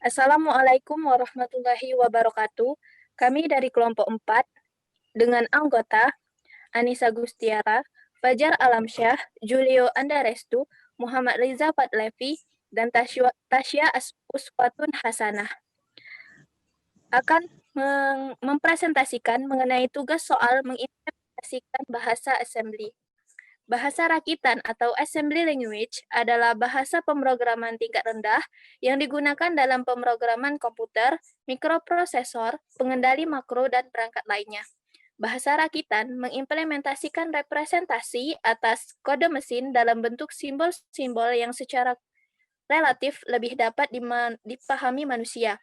Assalamualaikum warahmatullahi wabarakatuh. Kami dari kelompok 4 dengan anggota Anissa Gustiara, Fajar Alamsyah, Julio Andarestu, Muhammad Riza Patlevi, dan Tasya Uswatun Hasanah akan mempresentasikan mengenai tugas soal mengimplementasikan bahasa assembly. Bahasa rakitan atau assembly language adalah bahasa pemrograman tingkat rendah yang digunakan dalam pemrograman komputer, mikroprosesor, pengendali makro, dan perangkat lainnya. Bahasa rakitan mengimplementasikan representasi atas kode mesin dalam bentuk simbol-simbol yang secara relatif lebih dapat dipahami manusia.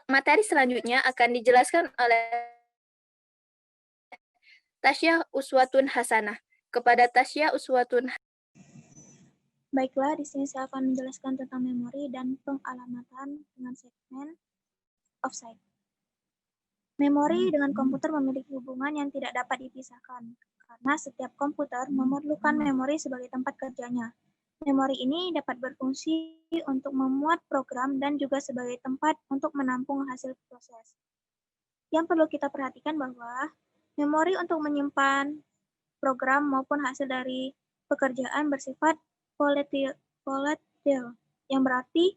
Materi selanjutnya akan dijelaskan oleh Tasya Uswatun Hasanah. Kepada Tasya Uswatun. Baiklah, di sini saya akan menjelaskan tentang memori dan pengalamatan dengan segmen offside. Memori dengan komputer memiliki hubungan yang tidak dapat dipisahkan, karena setiap komputer memerlukan memori sebagai tempat kerjanya. Memori ini dapat berfungsi untuk memuat program dan juga sebagai tempat untuk menampung hasil proses. Yang perlu kita perhatikan bahwa memori untuk menyimpan program maupun hasil dari pekerjaan bersifat volatile, yang berarti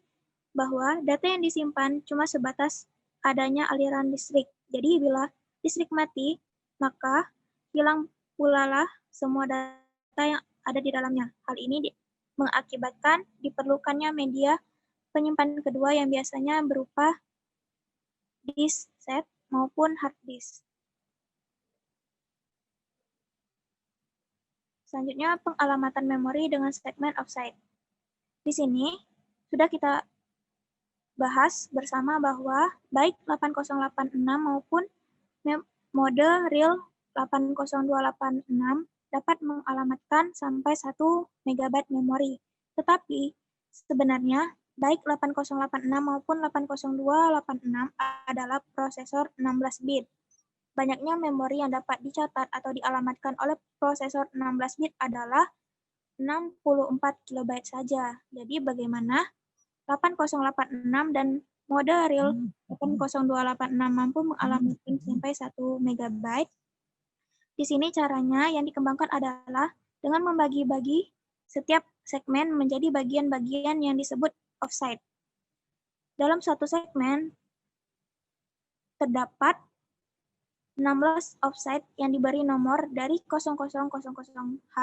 bahwa data yang disimpan cuma sebatas adanya aliran listrik. Jadi bila listrik mati, maka hilang pula lah semua data yang ada di dalamnya. Hal ini mengakibatkan diperlukannya media penyimpanan kedua yang biasanya berupa disk set maupun hard disk. Selanjutnya, pengalamatan memori dengan segmen offside. Di sini sudah kita bahas bersama bahwa baik 8086 maupun mode real 80286 dapat mengalamatkan sampai 1 MB memori. Tetapi sebenarnya baik 8086 maupun 80286 adalah prosesor 16 bit. Banyaknya memori yang dapat dicatat atau dialamatkan oleh prosesor 16 bit adalah 64 KB saja. Jadi bagaimana 8086 dan mode real 80286 mampu mengalamatkan sampai 1 MB? Di sini caranya yang dikembangkan adalah dengan membagi-bagi setiap segmen menjadi bagian-bagian yang disebut offside. Dalam satu segmen terdapat 16 offside yang diberi nomor dari 0000H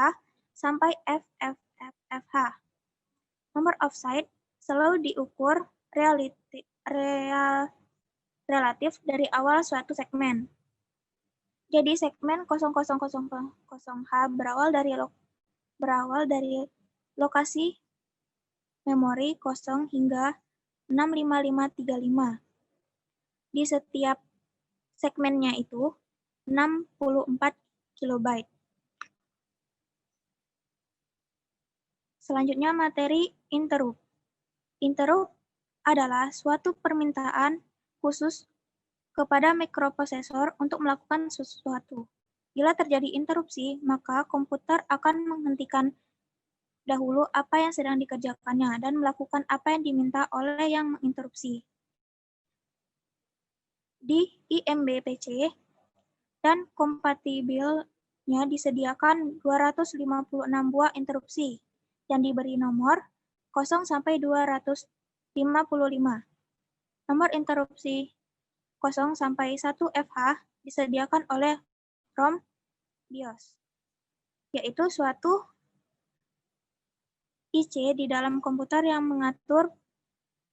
sampai FFFH. Nomor offside selalu diukur relatif dari awal suatu segmen. Jadi segmen 0000H berawal dari lokasi memori 0 hingga 65535. Di setiap segmennya itu 64 KB. Selanjutnya materi interrupt. Interrupt adalah suatu permintaan khusus kepada mikroprosesor untuk melakukan sesuatu. Bila terjadi interupsi, maka komputer akan menghentikan dahulu apa yang sedang dikerjakannya dan melakukan apa yang diminta oleh yang menginterupsi. Di IMBPC dan kompatibelnya disediakan 256 buah interupsi yang diberi nomor 0 sampai 255. Nomor interupsi 0 sampai 1 FH disediakan oleh ROM BIOS, yaitu suatu IC di dalam komputer yang mengatur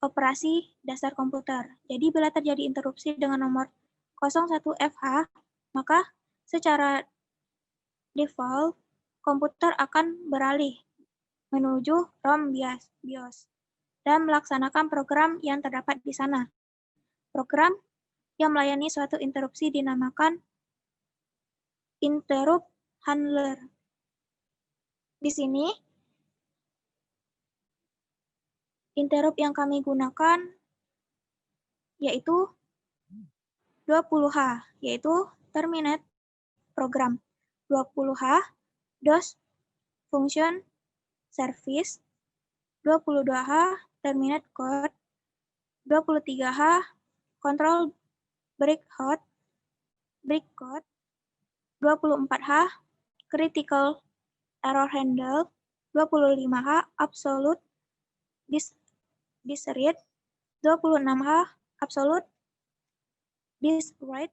operasi dasar komputer. Jadi bila terjadi interupsi dengan nomor 01 FH, maka secara default komputer akan beralih menuju ROM BIOS dan melaksanakan program yang terdapat di sana. Program yang melayani suatu interupsi dinamakan interrupt handler. Di sini interrupt yang kami gunakan yaitu 20H, yaitu terminate program. 20H DOS function service, 22H terminate code, 23H control break code, 24H critical error handle, 25H absolute disk read, 26H absolute disk write,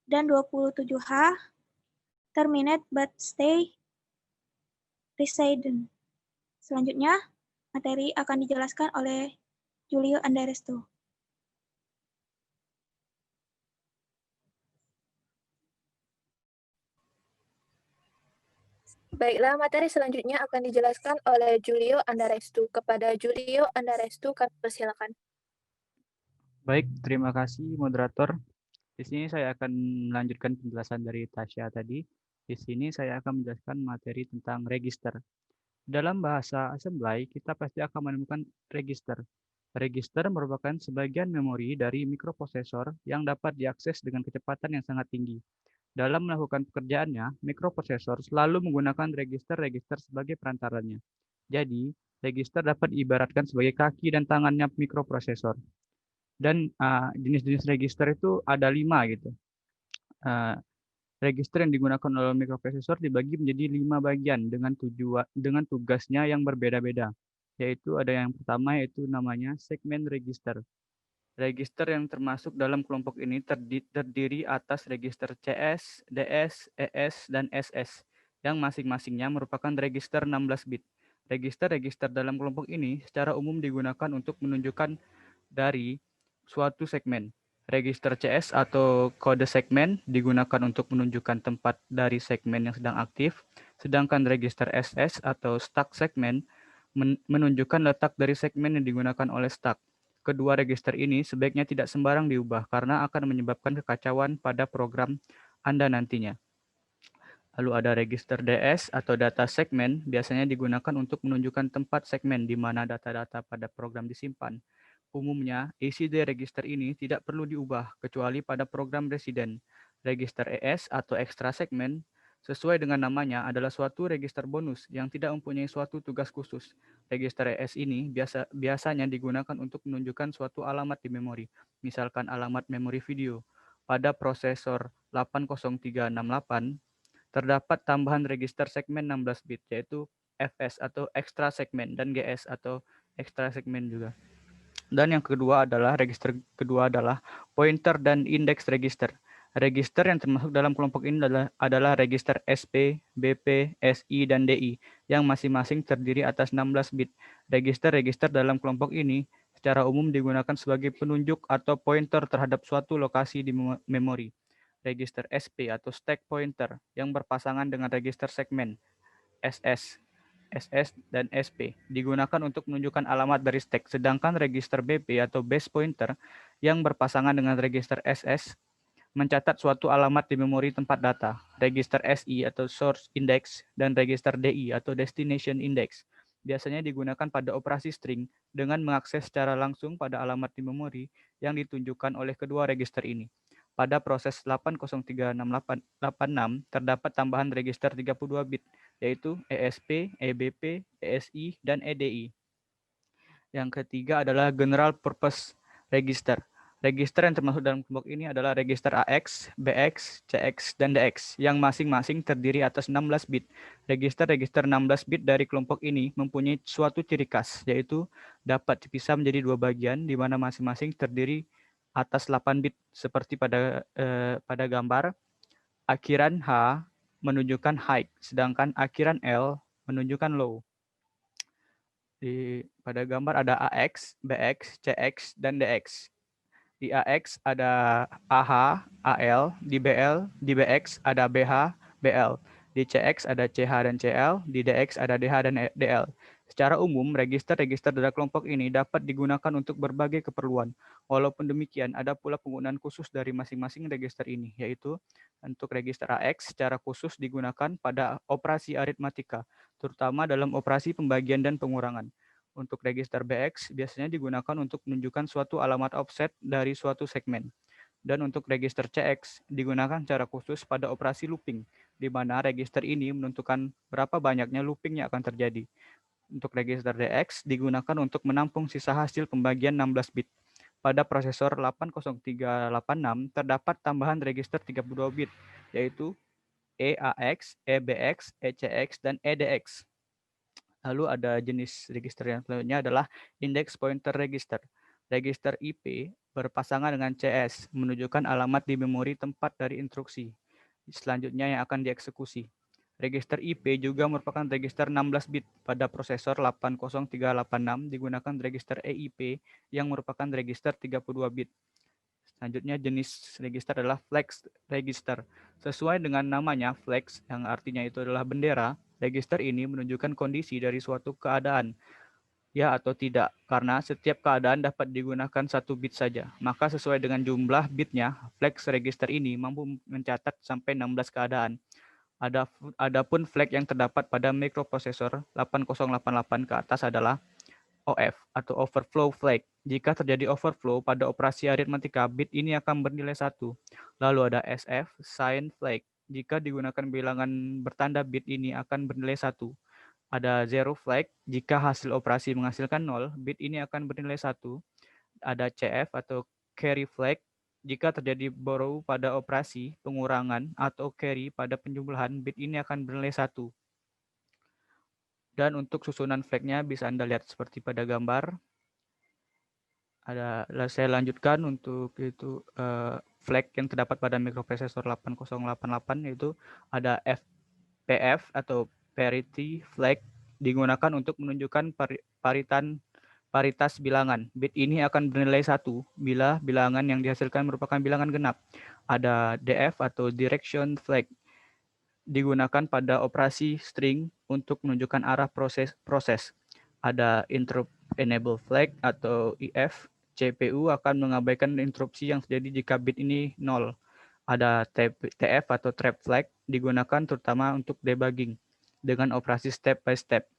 dan 27H terminate but stay resident. Selanjutnya, materi akan dijelaskan oleh Julio Andaresto. Baiklah, materi selanjutnya akan dijelaskan oleh Julio Andarestu. Kepada Julio Andarestu, kami persilakan. Baik, terima kasih moderator. Di sini saya akan melanjutkan penjelasan dari Tasya tadi. Di sini saya akan menjelaskan materi tentang register. Dalam bahasa assembly, kita pasti akan menemukan register. Register merupakan sebagian memori dari mikroprosesor yang dapat diakses dengan kecepatan yang sangat tinggi. Dalam melakukan pekerjaannya, mikroprosesor selalu menggunakan register-register sebagai perantaranya. Jadi, register dapat diibaratkan sebagai kaki dan tangannya mikroprosesor. Dan jenis-jenis register itu ada 5 gitu. Register yang digunakan oleh mikroprosesor dibagi menjadi 5 bagian dengan tugasnya yang berbeda-beda. Yaitu ada yang pertama yaitu namanya segmen register. Register yang termasuk dalam kelompok ini terdiri atas register CS, DS, ES, dan SS, yang masing-masingnya merupakan register 16 bit. Register-register dalam kelompok ini secara umum digunakan untuk menunjukkan dari suatu segmen. Register CS atau kode segmen digunakan untuk menunjukkan tempat dari segmen yang sedang aktif, sedangkan register SS atau stack segmen menunjukkan letak dari segmen yang digunakan oleh stack. Kedua register ini sebaiknya tidak sembarang diubah karena akan menyebabkan kekacauan pada program Anda nantinya. Lalu ada register DS atau data segmen, biasanya digunakan untuk menunjukkan tempat segmen di mana data-data pada program disimpan. Umumnya, isi dari register ini tidak perlu diubah kecuali pada program residen. Register ES atau extra segmen sesuai dengan namanya adalah suatu register bonus yang tidak mempunyai suatu tugas khusus. Register ES ini biasanya digunakan untuk menunjukkan suatu alamat di memori, misalkan alamat memori video. Pada prosesor 80368, terdapat tambahan register segmen 16 bit, yaitu FS atau extra segmen dan GS atau extra segmen juga. Dan yang kedua adalah register kedua adalah pointer dan index register. Register yang termasuk dalam kelompok ini adalah register SP, BP, SI, dan DI yang masing-masing terdiri atas 16 bit. Register-register dalam kelompok ini secara umum digunakan sebagai penunjuk atau pointer terhadap suatu lokasi di memori. Register SP atau stack pointer yang berpasangan dengan register segmen SS dan SP digunakan untuk menunjukkan alamat dari stack, sedangkan register BP atau base pointer yang berpasangan dengan register SS mencatat suatu alamat di memori tempat data. Register SI atau source index dan register DI atau destination index biasanya digunakan pada operasi string dengan mengakses secara langsung pada alamat di memori yang ditunjukkan oleh kedua register ini. Pada proses 8036886 terdapat tambahan register 32 bit yaitu ESP, EBP, ESI, dan EDI. Yang ketiga adalah General Purpose Register. Register yang termasuk dalam kelompok ini adalah register AX, BX, CX, dan DX yang masing-masing terdiri atas 16 bit. Register-register 16 bit dari kelompok ini mempunyai suatu ciri khas, yaitu dapat dipisah menjadi dua bagian di mana masing-masing terdiri atas 8 bit seperti pada gambar. Akhiran H menunjukkan high, sedangkan akhiran L menunjukkan low. Pada gambar ada AX, BX, CX, dan DX. Di AX ada AH, AL, di BX ada BH, BL. Di CX ada CH dan CL, di DX ada DH dan DL. Secara umum, register-register dari kelompok ini dapat digunakan untuk berbagai keperluan. Walaupun demikian, ada pula penggunaan khusus dari masing-masing register ini, yaitu untuk register AX secara khusus digunakan pada operasi aritmatika, terutama dalam operasi pembagian dan pengurangan. Untuk register BX biasanya digunakan untuk menunjukkan suatu alamat offset dari suatu segmen. Dan untuk register CX digunakan secara khusus pada operasi looping, di mana register ini menentukan berapa banyaknya looping yang akan terjadi. Untuk register DX digunakan untuk menampung sisa hasil pembagian 16 bit. pada prosesor 80386 terdapat tambahan register 32 bit, yaitu EAX, EBX, ECX, dan EDX. Lalu ada jenis register yang selanjutnya adalah Index Pointer Register. Register IP berpasangan dengan CS, menunjukkan alamat di memori tempat dari instruksi selanjutnya yang akan dieksekusi. Register IP juga merupakan register 16 bit. Pada prosesor 80386 digunakan register EIP yang merupakan register 32 bit. Selanjutnya jenis register adalah flex register. Sesuai dengan namanya flex yang artinya itu adalah bendera, register ini menunjukkan kondisi dari suatu keadaan, ya atau tidak, karena setiap keadaan dapat digunakan satu bit saja. Maka sesuai dengan jumlah bitnya, flex register ini mampu mencatat sampai 16 keadaan. Adapun flag yang terdapat pada mikroprosesor 8088 ke atas adalah OF atau overflow flag. Jika terjadi overflow pada operasi aritmatika, bit ini akan bernilai 1. Lalu ada SF, sign flag. Jika digunakan bilangan bertanda, bit ini akan bernilai 1. Ada zero flag. Jika hasil operasi menghasilkan 0, bit ini akan bernilai 1. Ada CF atau carry flag. Jika terjadi borrow pada operasi pengurangan atau carry pada penjumlahan, bit ini akan bernilai 1. Dan untuk susunan flag-nya bisa Anda lihat seperti pada gambar. Saya lanjutkan untuk itu flag yang terdapat pada mikroprosesor 8088, yaitu ada FPF atau parity flag, digunakan untuk menunjukkan paritas bilangan. Bit ini akan bernilai 1 bila bilangan yang dihasilkan merupakan bilangan genap. Ada DF atau direction flag, digunakan pada operasi string untuk menunjukkan arah proses. Ada interrupt enable flag atau IF. CPU akan mengabaikan interupsi yang terjadi jika bit ini 0. Ada TF atau trap flag, digunakan terutama untuk debugging dengan operasi step by step.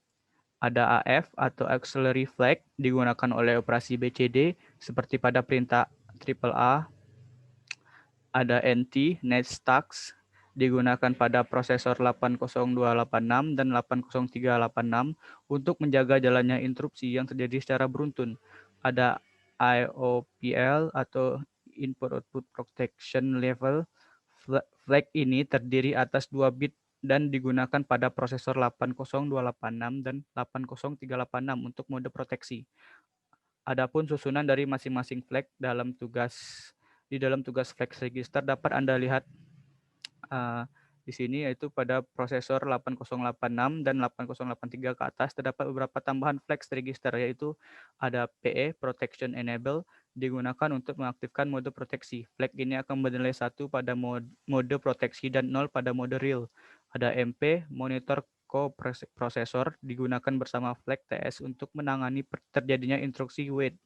Ada AF atau auxiliary flag, digunakan oleh operasi BCD seperti pada perintah AAA. Ada NT, next task, digunakan pada prosesor 80286 dan 80386 untuk menjaga jalannya interupsi yang terjadi secara beruntun. Ada IOPL atau Input Output Protection Level. Flag ini terdiri atas 2 bit dan digunakan pada prosesor 80286 dan 80386 untuk mode proteksi. Adapun susunan dari masing-masing flag di dalam tugas flag register dapat Anda lihat di sini, yaitu pada prosesor 8086 dan 8083 ke atas terdapat beberapa tambahan flag register, yaitu ada PE Protection Enable, digunakan untuk mengaktifkan mode proteksi. Flag ini akan bernilai 1 pada mode proteksi dan 0 pada mode real. Ada MP Monitor Coprocessor, digunakan bersama flag TS untuk menangani terjadinya instruksi wait.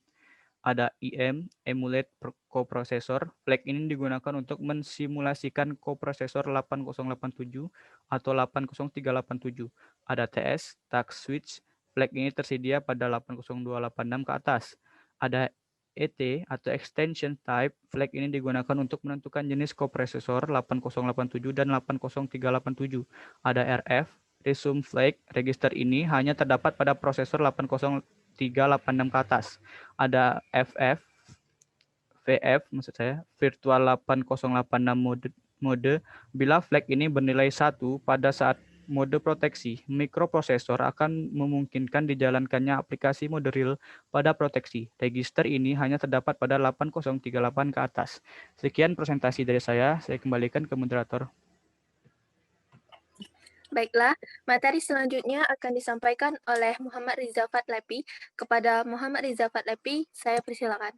Ada IM, Emulate Coprocessor. Flag ini digunakan untuk mensimulasikan coprocessor 8087 atau 80387. Ada TS, Task Switch. Flag ini tersedia pada 80286 ke atas. Ada ET atau Extension Type. Flag ini digunakan untuk menentukan jenis coprocessor 8087 dan 80387. Ada RF, Resume Flag. Register ini hanya terdapat pada prosesor 386 ke atas. Ada FF, VF maksud saya, Virtual 8086 mode. Bila flag ini bernilai 1 pada saat mode proteksi, mikroprosesor akan memungkinkan dijalankannya aplikasi mode real pada proteksi. Register ini hanya terdapat pada 8038 ke atas. Sekian presentasi dari saya kembalikan ke moderator. Baiklah, materi selanjutnya akan disampaikan oleh Muhammad Riza Fatlepi. Kepada Muhammad Riza Fatlepi, saya persilakan.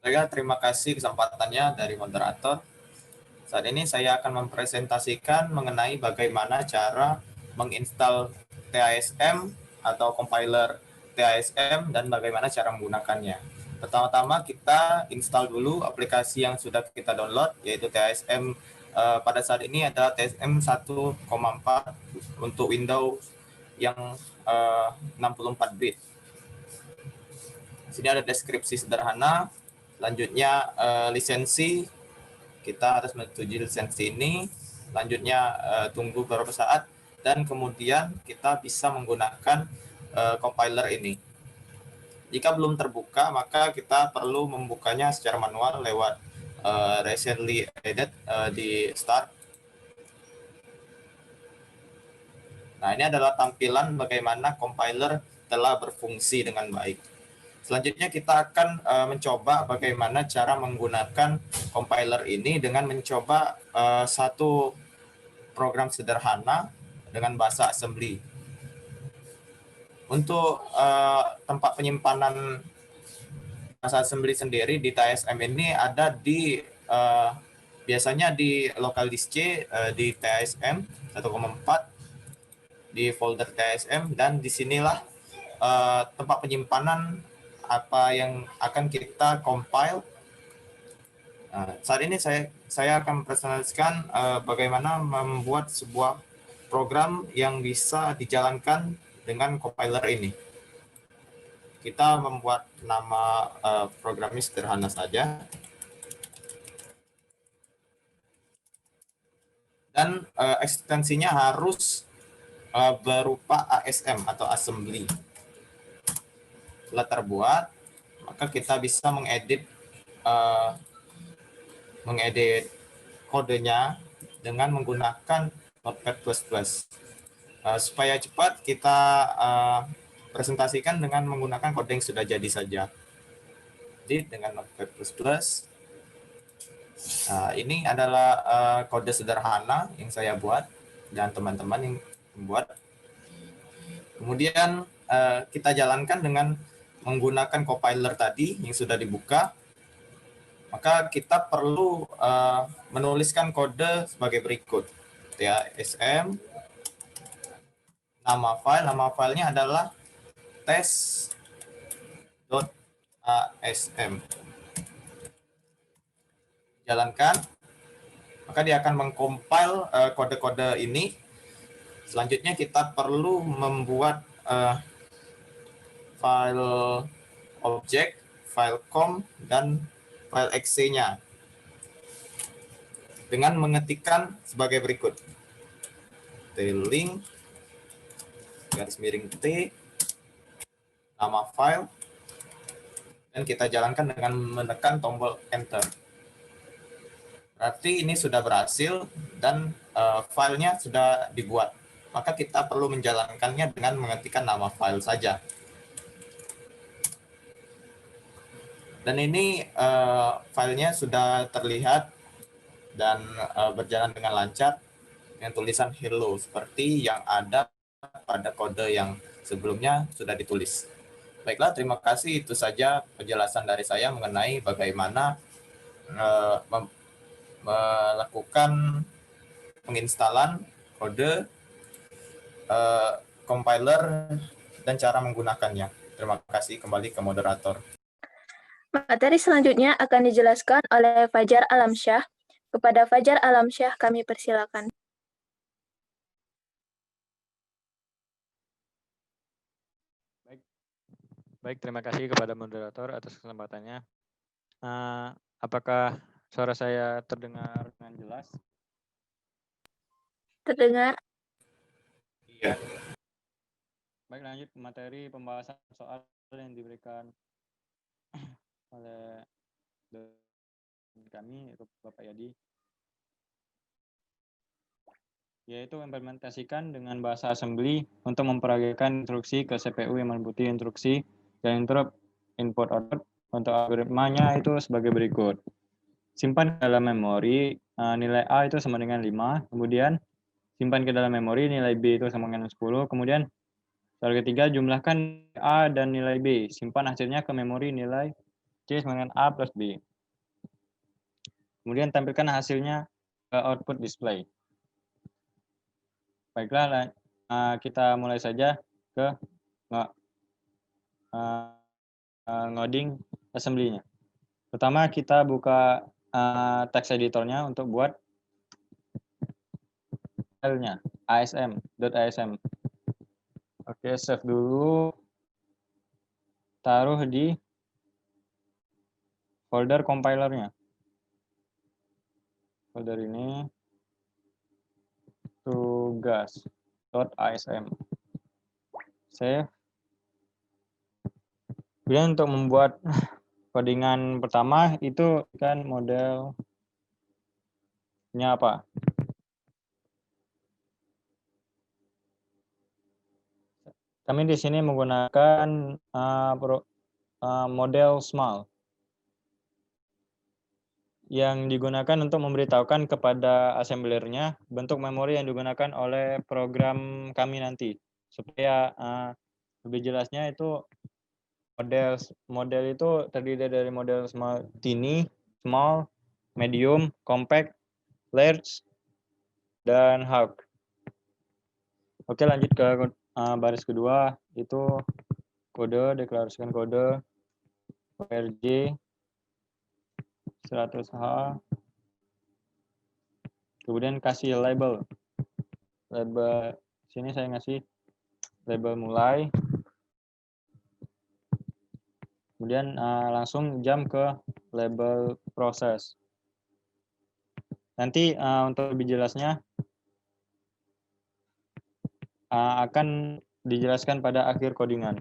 Baiklah, terima kasih kesempatannya dari moderator. Saat ini saya akan mempresentasikan mengenai bagaimana cara menginstal TASM atau compiler TASM dan bagaimana cara menggunakannya. Pertama-tama kita install dulu aplikasi yang sudah kita download, yaitu TASM. Pada saat ini ada TASM 1,4 untuk Windows yang 64 bit. Sini ada deskripsi sederhana. Selanjutnya lisensi, kita harus menyetujui lisensi ini. Selanjutnya tunggu beberapa saat dan kemudian kita bisa menggunakan compiler ini. Jika belum terbuka, maka kita perlu membukanya secara manual lewat recently added di start. Nah, ini adalah tampilan bagaimana compiler telah berfungsi dengan baik. Selanjutnya kita akan mencoba bagaimana cara menggunakan compiler ini dengan mencoba satu program sederhana dengan bahasa assembly. Untuk tempat penyimpanan bahasa assembly sendiri di TASM ini ada di biasanya di local disk C di TASM 1,4 di folder TASM, dan disinilah tempat penyimpanan apa yang akan kita compile. Saat ini saya akan presentasikan bagaimana membuat sebuah program yang bisa dijalankan dengan compiler ini. Kita membuat nama programnya sederhana saja. Dan ekstensinya harus berupa ASM atau assembly. Setelah terbuat, maka kita bisa mengedit kodenya dengan menggunakan Notepad++. Supaya cepat, kita presentasikan dengan menggunakan kode yang sudah jadi saja. Jadi dengan Notepad++. Ini adalah kode sederhana yang saya buat dan teman-teman yang membuat. Kemudian kita jalankan dengan menggunakan compiler tadi yang sudah dibuka. Maka kita perlu menuliskan kode sebagai berikut. TASM, nama filenya adalah test.asm. Jalankan, maka dia akan mengcompile kode-kode ini. Selanjutnya kita perlu membuat file object, file com, dan file exe-nya dengan mengetikkan sebagai berikut. Link garis miring T, nama file, dan kita jalankan dengan menekan tombol enter. Berarti ini sudah berhasil dan filenya sudah dibuat. Maka kita perlu menjalankannya dengan mengetikkan nama file saja. Dan ini filenya sudah terlihat dan berjalan dengan lancar dengan tulisan hello seperti yang ada pada kode yang sebelumnya sudah ditulis. Baiklah, terima kasih. Itu saja penjelasan dari saya mengenai bagaimana melakukan penginstalan kode, compiler, dan cara menggunakannya. Terima kasih, kembali ke moderator. Materi selanjutnya akan dijelaskan oleh Fajar Alamsyah. Kepada Fajar Alamsyah kami persilakan. Baik, terima kasih kepada moderator atas kesempatannya. Apakah suara saya terdengar dengan jelas? Terdengar? Iya. Baik, lanjut materi pembahasan soal yang diberikan oleh kami, Bapak Yadi, yaitu implementasikan dengan bahasa assembly untuk memperagakan instruksi ke CPU yang meliputi instruksi dan interrupt input output. Untuk algoritmanya itu sebagai berikut. Simpan ke dalam memori nilai A itu sama dengan 5, kemudian simpan ke dalam memori nilai B itu sama dengan 10, kemudian soal ketiga, jumlahkan A dan nilai B, simpan hasilnya ke memori nilai C sama dengan A plus B. Kemudian tampilkan hasilnya ke output display. Baiklah, kita mulai saja ke ngoding assembly-nya. Pertama kita buka text editornya untuk buat filenya asm.asm. Oke, save dulu. Taruh di folder compilernya. Folder ini tugas.asm. Save. Kemudian untuk membuat codingan pertama itu kan modelnya apa? Kami di sini menggunakan model small yang digunakan untuk memberitahukan kepada assemblernya bentuk memori yang digunakan oleh program kami nanti. Supaya lebih jelasnya itu model itu terdiri dari model small, tiny, small, medium, compact, large, dan hug. Oke, lanjut ke baris kedua, itu kode, deklarasikan kode ORJ 100H, kemudian kasih label. Sini saya ngasih label mulai, kemudian langsung jump ke label proses. Nanti untuk lebih jelasnya akan dijelaskan pada akhir codingan.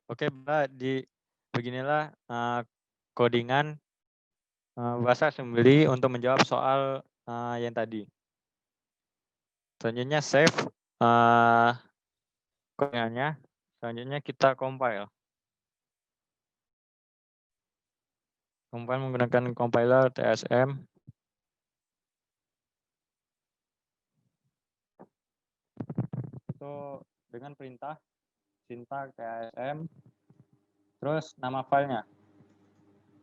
Oke, Mbak, beginilah codingan bahasa assembly untuk menjawab soal yang tadi. Selanjutnya save codingannya. Selanjutnya kita compile. Compile menggunakan compiler TSM. Itu dengan perintah sintak TSM. Terus nama filenya.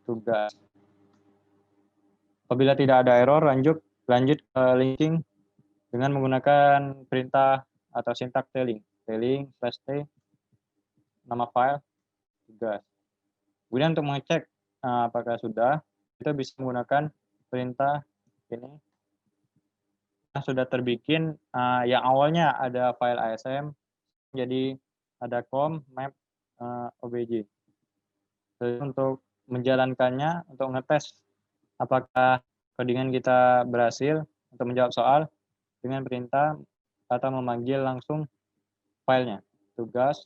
Tugas. Apabila tidak ada error, lanjut ke linking dengan menggunakan perintah atau sintak tailing. Tailing/t, nama file, tugas. Kemudian untuk mengecek apakah sudah, kita bisa menggunakan perintah ini. Nah, sudah terbikin yang awalnya ada file ASM, jadi ada com map obj. Jadi untuk menjalankannya, untuk ngetes apakah codingan kita berhasil untuk menjawab soal dengan perintah atau memanggil langsung filenya, tugas.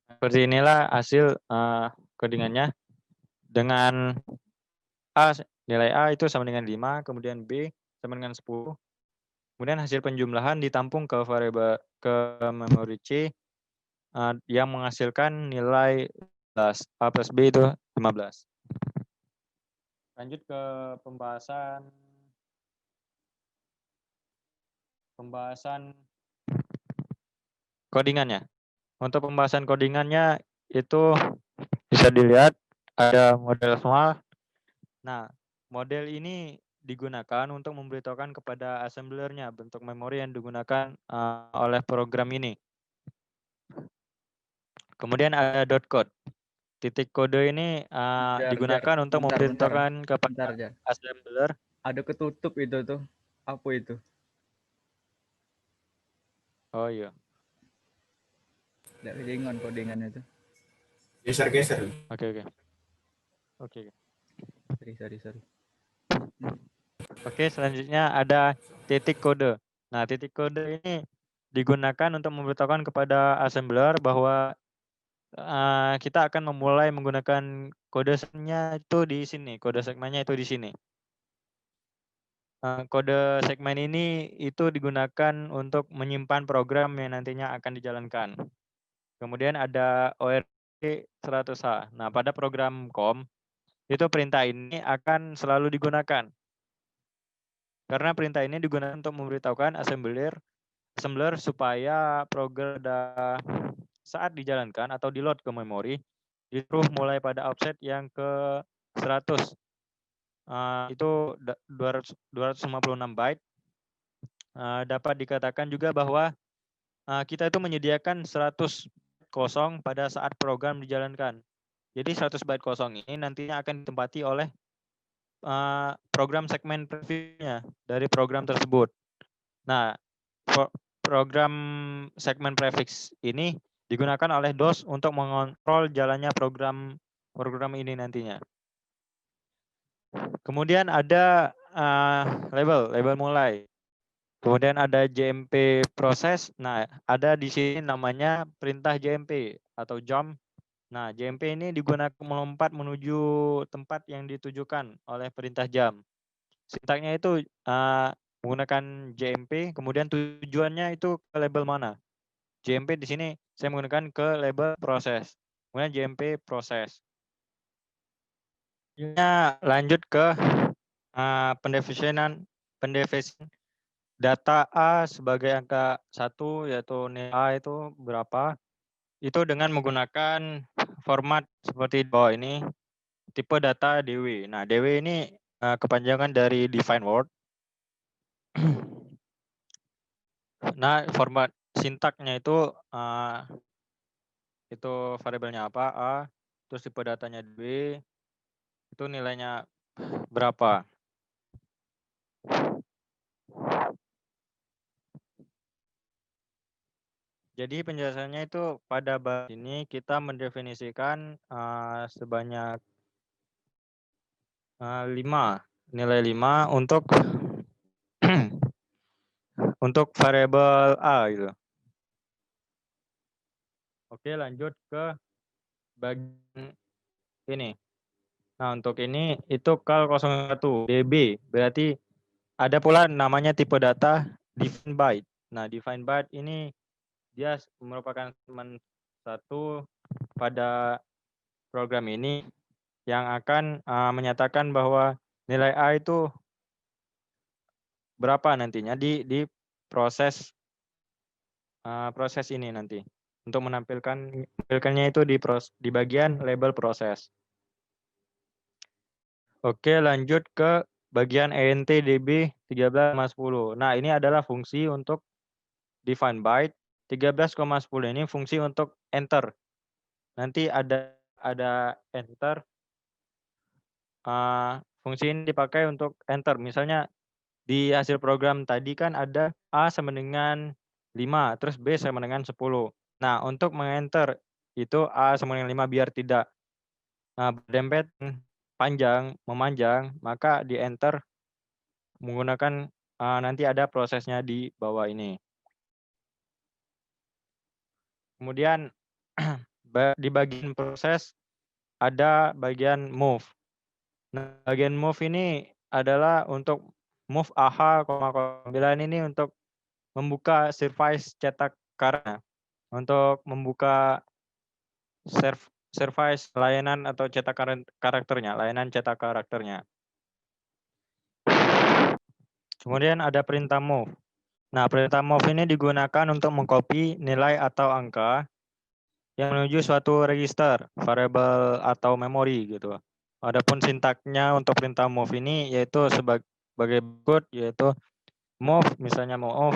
Seperti inilah hasil codingannya dengan nilai A itu sama dengan 5, kemudian B sama dengan 10. Kemudian hasil penjumlahan ditampung ke variabel memori C yang menghasilkan nilai A plus B itu 15. Lanjut ke pembahasan codingannya. Untuk pembahasan codingannya itu bisa dilihat ada model small. Nah, model ini digunakan untuk memberitahukan kepada assemblernya bentuk memori yang digunakan oleh program ini. Kemudian ada .code. Titik kode ini digunakan untuk memberitahukan kepada assembler. Ada ketutup itu tuh. Apa itu? Oh iya. Tidak kedengaran codingannya itu. Geser-geser. Oke. Sorry. Oke, selanjutnya ada titik kode. Nah, titik kode ini digunakan untuk memberitahukan kepada assembler bahwa kita akan memulai menggunakan kode segmennya itu di sini. Kode segmennya itu di sini. Kode segmen ini itu digunakan untuk menyimpan program yang nantinya akan dijalankan. Kemudian ada ORG 100H. Nah, pada program COM, itu perintah ini akan selalu digunakan. Karena perintah ini digunakan untuk memberitahukan assembler supaya program saat dijalankan atau di-load ke memori, itu mulai pada offset yang ke 100. Itu 256 byte. Dapat dikatakan juga bahwa kita itu menyediakan 100 kosong pada saat program dijalankan. Jadi 100 byte kosong ini nantinya akan ditempati oleh program segmen preview-nya dari program tersebut. Nah, program segmen prefix ini digunakan oleh DOS untuk mengontrol jalannya program ini nantinya. Kemudian ada label mulai. Kemudian ada JMP proses. Nah, ada di sini namanya perintah JMP atau jump. Nah, JMP ini digunakan melompat menuju tempat yang ditujukan oleh perintah jump. Sintaknya itu menggunakan JMP, kemudian tujuannya itu ke label mana. JMP di sini saya menggunakan ke label proses. Kemudian JMP proses. Lanjut ke pendefinisan data A sebagai angka 1, yaitu nilai A itu berapa. Itu dengan menggunakan format seperti di bawah ini, tipe data DW. Nah, DW ini kepanjangan dari define word. Nah, format sintaknya itu variabelnya apa, A, terus tipe datanya DW, itu nilainya berapa. Jadi penjelasannya itu pada bab ini kita mendefinisikan sebanyak 5 nilai 5 untuk untuk variabel A gitu. Oke, lanjut ke bagian ini. Nah, untuk ini itu kal 01 DB, berarti ada pula namanya tipe data define byte. Nah, define byte ini dia merupakan segmen 1 pada program ini yang akan menyatakan bahwa nilai A itu berapa nantinya di proses ini nanti. Untuk menampilkannya itu di bagian label proses. Oke, lanjut ke bagian ENT DB 13,10. Nah, ini adalah fungsi untuk define byte. 13,10 ini fungsi untuk enter. Nanti ada enter. Fungsi ini dipakai untuk enter. Misalnya di hasil program tadi kan ada A sama dengan 5, terus B sama dengan 10. Nah, untuk mengenter itu A sama dengan 5 biar tidak berdempet memanjang, maka di enter menggunakan nanti ada prosesnya di bawah ini. Kemudian di bagian proses ada bagian move. Nah, bagian move ini adalah untuk move AH, 9 ini untuk membuka service cetak karakter, untuk membuka service layanan atau cetak karakternya, layanan cetak karakternya. Kemudian ada perintah move. Nah, perintah move ini digunakan untuk mengcopy nilai atau angka yang menuju suatu register, variabel atau memori gitu. Adapun sintaknya untuk perintah move ini yaitu sebagai berikut, yaitu move, misalnya move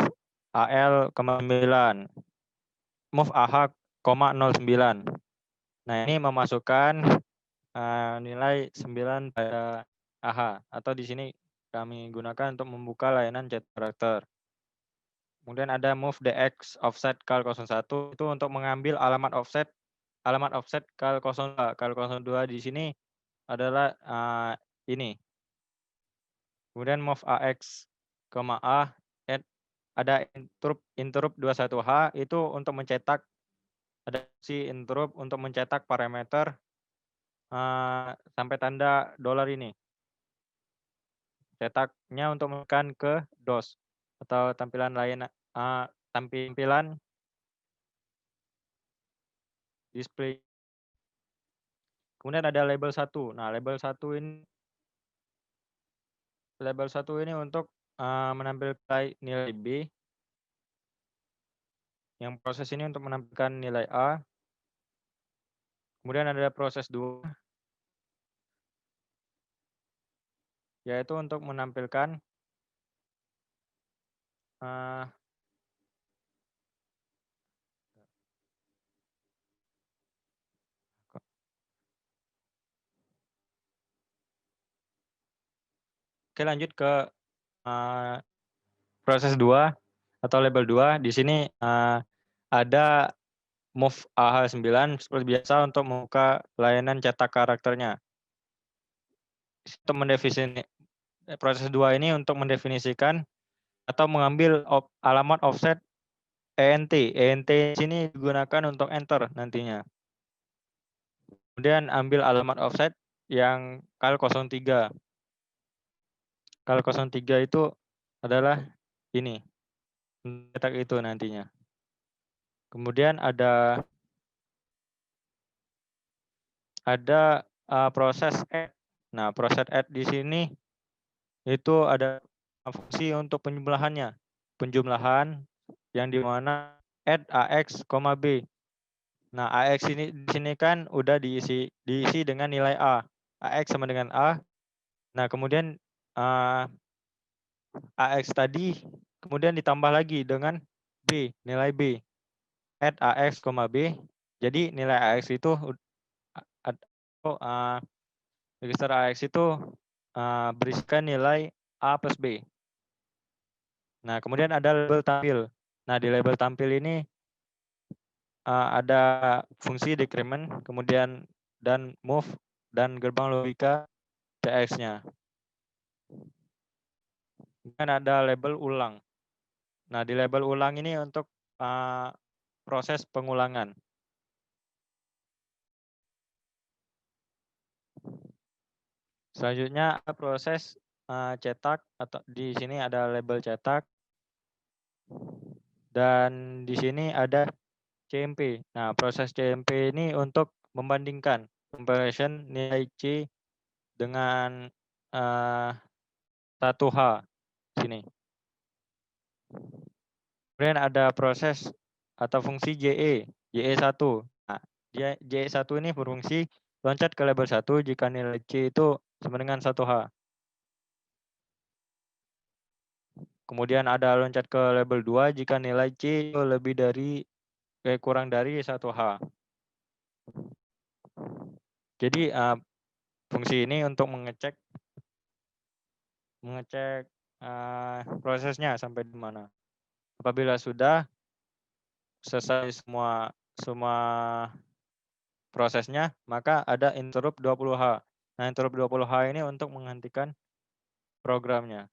AL, 9, move AH, 09. Nah, ini memasukkan nilai 9 pada AH, atau di sini kami gunakan untuk membuka layanan cetak karakter. Kemudian ada move DX offset kal 01 itu untuk mengambil alamat offset kal 02. Kal 02 di sini adalah ini. Kemudian move AX, A, ada interrupt 21H itu untuk mencetak, ada si interrupt untuk mencetak parameter sampai tanda $ ini. Cetaknya untuk menekan ke DOS atau tampilan lain, tampilan display. Kemudian ada label 1. Nah, label 1 ini untuk menampilkan nilai B. Yang proses ini untuk menampilkan nilai A. Kemudian ada proses 2, yaitu untuk menampilkan Oke, lanjut ke proses 2 atau label 2. Di sini ada move AH9 seperti biasa untuk membuka layanan cetak karakternya. Untuk proses 2 ini untuk mendefinisikan atau mengambil alamat offset ENT. ENT di sini digunakan untuk enter nantinya. Kemudian ambil alamat offset yang kal 03. Kal 03 itu adalah ini. Cetak itu nantinya. Kemudian ada proses add. Nah, proses add di sini itu ada fungsi untuk penjumlahannya. Penjumlahan yang dimana add AX, B. Nah, AX ini di sini kan udah diisi dengan nilai A. AX sama dengan A. Nah, kemudian AX tadi kemudian ditambah lagi dengan B, nilai B. Add AX, B. Jadi nilai AX itu register AX itu berisikan nilai A plus B. Nah, kemudian ada label tampil. Nah, di label tampil ini ada fungsi decrement, kemudian dan move, dan gerbang logika TX-nya. Kemudian ada label ulang. Nah, di label ulang ini untuk proses pengulangan. Selanjutnya ada proses cetak, atau di sini ada label cetak. Dan di sini ada CMP. Nah, proses CMP ini untuk membandingkan comparison nilai C dengan 1H sini. Kemudian ada proses atau fungsi JE 1. Nah, JE 1 ini berfungsi loncat ke label 1 jika nilai C itu sama dengan 1H. Kemudian ada loncat ke label 2 jika nilai C itu kurang dari 1H. Jadi fungsi ini untuk mengecek prosesnya sampai di mana. Apabila sudah selesai semua prosesnya, maka ada interrupt 20H. Nah, interrupt 20H ini untuk menghentikan programnya.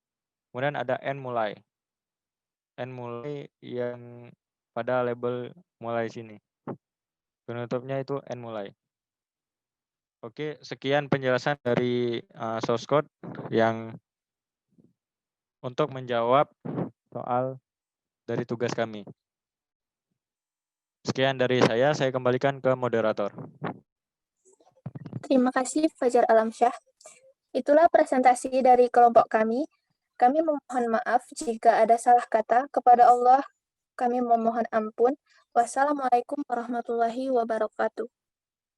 Kemudian ada end mulai. End mulai yang pada label mulai sini. Penutupnya itu end mulai. Oke, sekian penjelasan dari source code yang untuk menjawab soal dari tugas kami. Sekian dari saya kembalikan ke moderator. Terima kasih Fajar Alamsyah. Itulah presentasi dari kelompok kami. Kami memohon maaf jika ada salah kata. Kepada Allah kami memohon ampun. Wassalamualaikum warahmatullahi wabarakatuh.